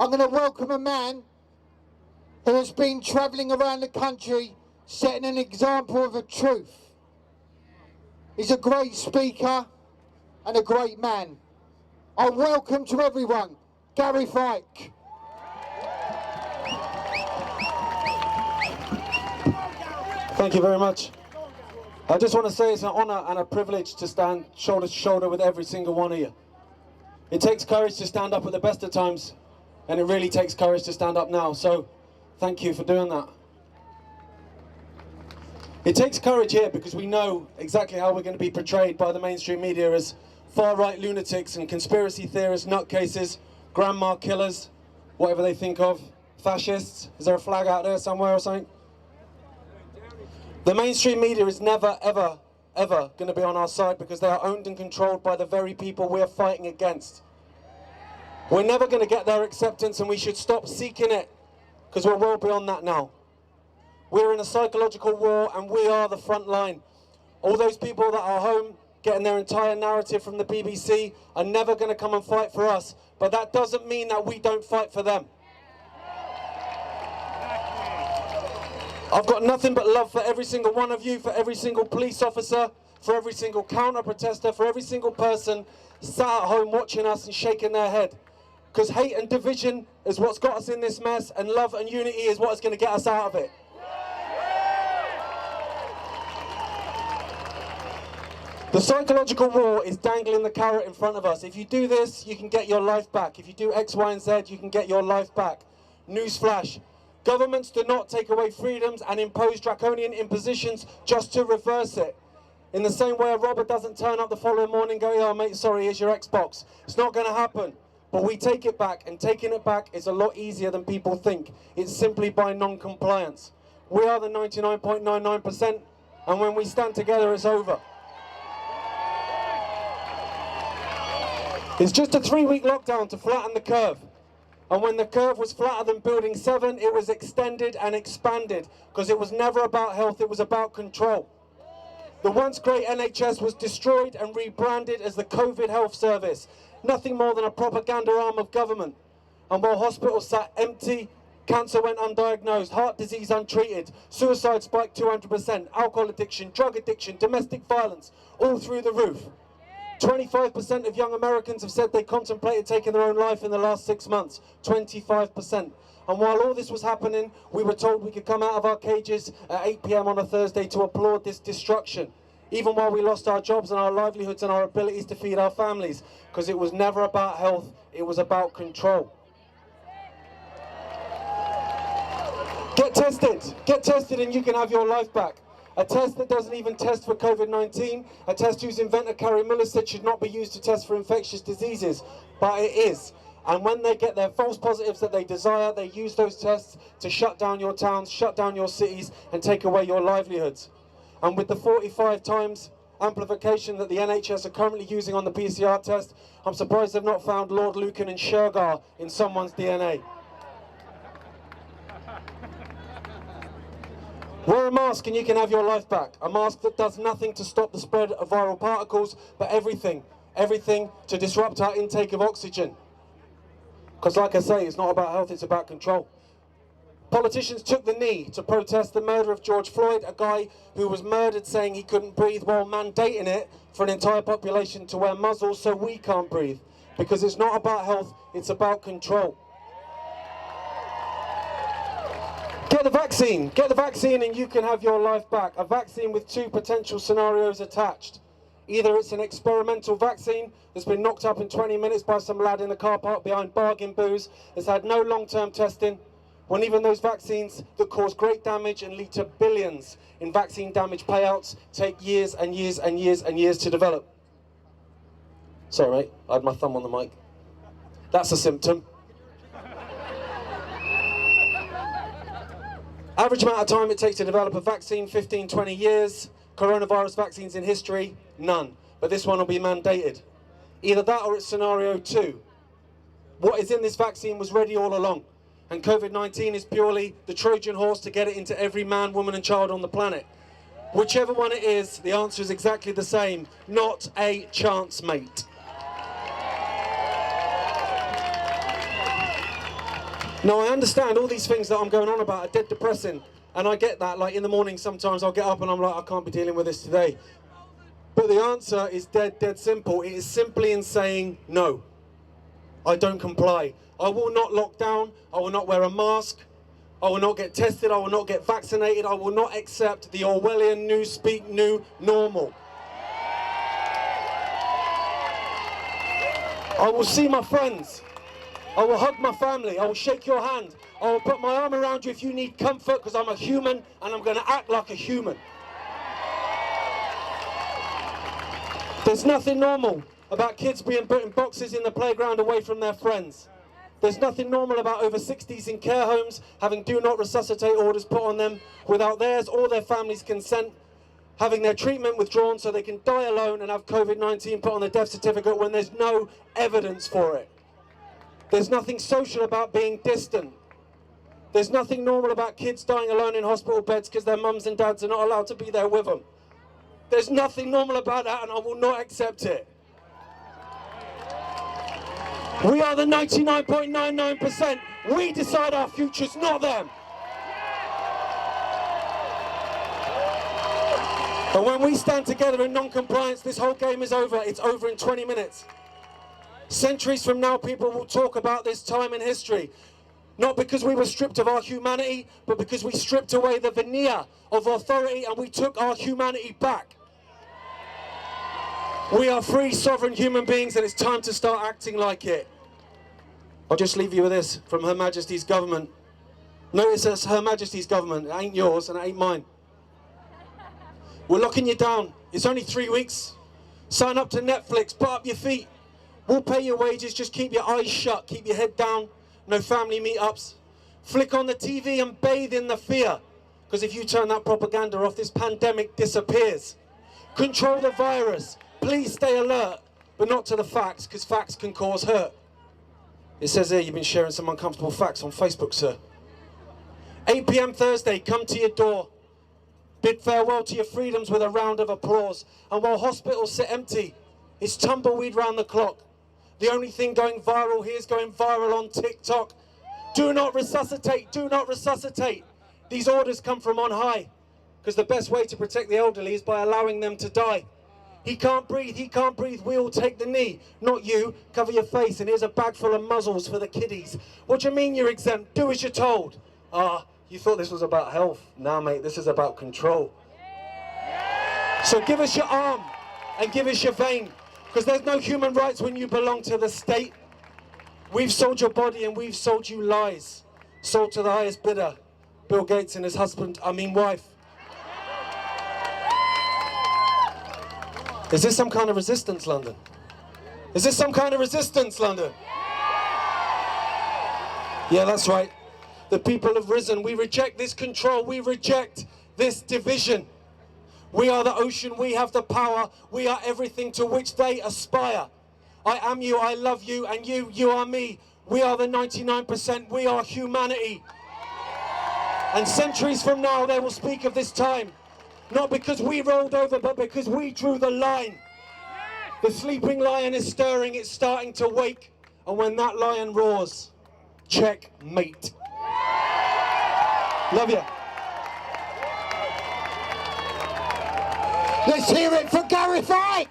I'm going to welcome a man who has been travelling around the country setting an example of the truth. He's a great speaker and a great man. I welcome to everyone, Gareth Icke. Thank you very much. I just want to say it's an honour and a privilege to stand shoulder to shoulder with every single one of you. It takes courage to stand up at the best of times, and it really takes courage to stand up now, so thank you for doing that. It takes courage here because we know exactly how we're going to be portrayed by the mainstream media as far-right lunatics and conspiracy theorists, nutcases, grandma killers, whatever they think of, fascists. Is there a flag out there somewhere or something? The mainstream media is never, ever, ever going to be on our side because they are owned and controlled by the very people we are fighting against. We're never going to get their acceptance, and we should stop seeking it because we're well beyond that now. We're in a psychological war and we are the front line. All those people that are home getting their entire narrative from the BBC are never going to come and fight for us, but that doesn't mean that we don't fight for them. I've got nothing but love for every single one of you, for every single police officer, for every single counter-protester, for every single person sat at home watching us and shaking their head. Because hate and division is what's got us in this mess, and love and unity is what is going to get us out of it. The psychological war is dangling the carrot in front of us. If you do this, you can get your life back. If you do X, Y, and Z, you can get your life back. Newsflash. Governments do not take away freedoms and impose draconian impositions just to reverse it. In the same way a robber doesn't turn up the following morning and go, "Oh mate, sorry, here's your Xbox." It's not going to happen. But we take it back, and taking it back is a lot easier than people think. It's simply by non-compliance. We are the 99.99%, and when we stand together, it's over. It's just a 3-week lockdown to flatten the curve. And when the curve was flatter than Building 7, it was extended and expanded, because it was never about health, it was about control. The once great NHS was destroyed and rebranded as the COVID Health Service, nothing more than a propaganda arm of government. And while hospitals sat empty, cancer went undiagnosed, heart disease untreated, suicide spiked 200%, alcohol addiction, drug addiction, domestic violence, all through the roof. 25% of young Americans have said they contemplated taking their own life in the last 6 months. 25%. And while all this was happening, we were told we could come out of our cages at 8 PM on a Thursday to applaud this destruction, even while we lost our jobs and our livelihoods and our abilities to feed our families, because it was never about health, it was about control. Get tested and you can have your life back. A test that doesn't even test for COVID-19, a test whose inventor Carrie Miller said should not be used to test for infectious diseases, but it is. And when they get their false positives that they desire, they use those tests to shut down your towns, shut down your cities, and take away your livelihoods. And with the 45 times amplification that the NHS are currently using on the PCR test, I'm surprised they've not found Lord Lucan and Shergar in someone's DNA. Wear a mask and you can have your life back. A mask that does nothing to stop the spread of viral particles, but everything to disrupt our intake of oxygen. Because like I say, it's not about health, it's about control. Politicians took the knee to protest the murder of George Floyd, a guy who was murdered saying he couldn't breathe, while mandating it for an entire population to wear muzzles so we can't breathe. Because it's not about health, it's about control. Get the vaccine and you can have your life back. A vaccine with 2 potential scenarios attached. Either it's an experimental vaccine that's been knocked up in 20 minutes by some lad in the car park behind bargain booze, that's had no long-term testing, when even those vaccines that cause great damage and lead to billions in vaccine damage payouts take years and years and years and years to develop. Sorry mate, I had my thumb on the mic. That's a symptom. Average amount of time it takes to develop a vaccine, 15, 20 years. Coronavirus vaccines in history, none. But this one will be mandated. Either that or it's scenario 2. What is in this vaccine was ready all along. And COVID-19 is purely the Trojan horse to get it into every man, woman and child on the planet. Whichever one it is, the answer is exactly the same. Not a chance, mate. Now, I understand all these things that I'm going on about are dead depressing, and I get that. Like in the morning, sometimes I'll get up and I'm like, I can't be dealing with this today. But the answer is dead simple. It is simply in saying no. I don't comply. I will not lock down. I will not wear a mask. I will not get tested. I will not get vaccinated. I will not accept the Orwellian Newspeak new normal. I will see my friends. I will hug my family. I will shake your hand. I will put my arm around you if you need comfort, because I'm a human and I'm going to act like a human. There's nothing normal about kids being put in boxes in the playground away from their friends. There's nothing normal about over 60s in care homes having do not resuscitate orders put on them without theirs or their family's consent, having their treatment withdrawn so they can die alone and have COVID-19 put on their death certificate when there's no evidence for it. There's nothing social about being distant. There's nothing normal about kids dying alone in hospital beds because their mums and dads are not allowed to be there with them. There's nothing normal about that, and I will not accept it. We are the 99.99%. We decide our futures, not them. And when we stand together in non-compliance, this whole game is over. It's over in 20 minutes. Centuries from now, people will talk about this time in history. Not because we were stripped of our humanity, but because we stripped away the veneer of authority and we took our humanity back. We are free, sovereign human beings, and it's time to start acting like it. I'll just leave you with this from Her Majesty's government. Notice it's Her Majesty's government. It ain't yours and it ain't mine. We're locking you down. It's only 3 weeks. Sign up to Netflix, put up your feet. We'll pay your wages, just keep your eyes shut, keep your head down. No family meetups. Flick on the TV and bathe in the fear. Because if you turn that propaganda off, this pandemic disappears. Control the virus. Please stay alert, but not to the facts, because facts can cause hurt. It says here you've been sharing some uncomfortable facts on Facebook, sir. 8 p.m. Thursday, come to your door. Bid farewell to your freedoms with a round of applause. And while hospitals sit empty, it's tumbleweed round the clock. The only thing going viral here is going viral on TikTok. Do not resuscitate, do not resuscitate. These orders come from on high, because the best way to protect the elderly is by allowing them to die. He can't breathe, we all take the knee. Not you, cover your face, and here's a bag full of muzzles for the kiddies. What do you mean you're exempt? Do as you're told. You thought this was about health. Nah, mate, this is about control. So give us your arm, and give us your vein. Because there's no human rights when you belong to the state. We've sold your body and we've sold you lies. Sold to the highest bidder, Bill Gates and his wife. Is this some kind of resistance, London? Is this some kind of resistance, London? Yeah, that's right. The people have risen. We reject this control. We reject this division. We are the ocean, we have the power, we are everything to which they aspire. I am you, I love you, and you are me. We are the 99%, we are humanity. And centuries from now they will speak of this time, not because we rolled over, but because we drew the line. The sleeping lion is stirring, it's starting to wake, and when that lion roars, checkmate. Love you. Let's hear it for Gareth Icke!